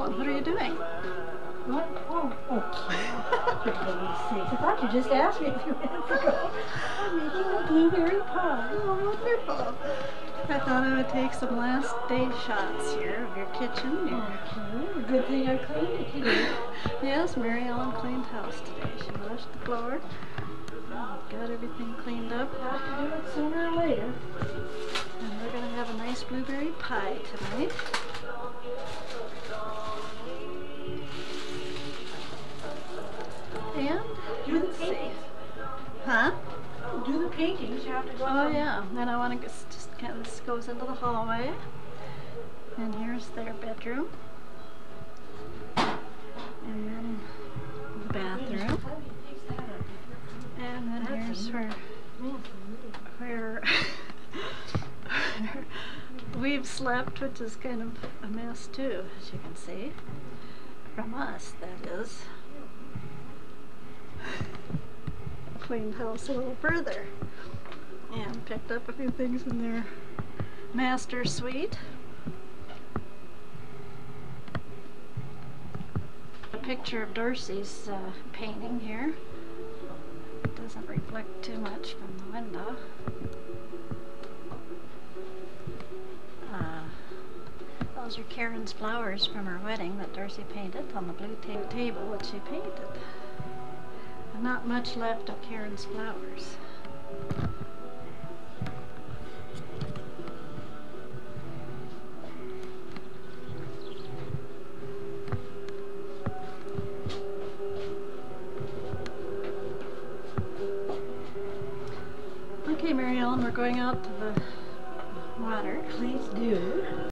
Ellen, what are you doing? What? Oh, for goodness sakes. I thought you just asked me a few minutes ago. I'm making a blueberry pie. Oh, wonderful. I thought I would take some last day shots here of your kitchen. Okay, good thing I cleaned it today. Yes, Mary Ellen cleaned house today. She washed the floor, got everything cleaned up. Have to do it sooner or later. And we're going to have a nice blueberry pie tonight. And let's see. Huh? Do the paintings. You have to go. Oh yeah. And I want to just kind of, this goes into the hallway. And here's their bedroom. And then the bathroom. And then here's where we've slept, which is kind of a mess too, as you can see. From us, that is. Cleaned house a little further and picked up a few things in their master suite. A picture of Dorsey's painting here. It doesn't reflect too much from the window. Those are Karen's flowers from her wedding that Dorsey painted on the blue table that she painted. Not much left of Karen's flowers. Okay, Mary Ellen, we're going out to the water. Please do.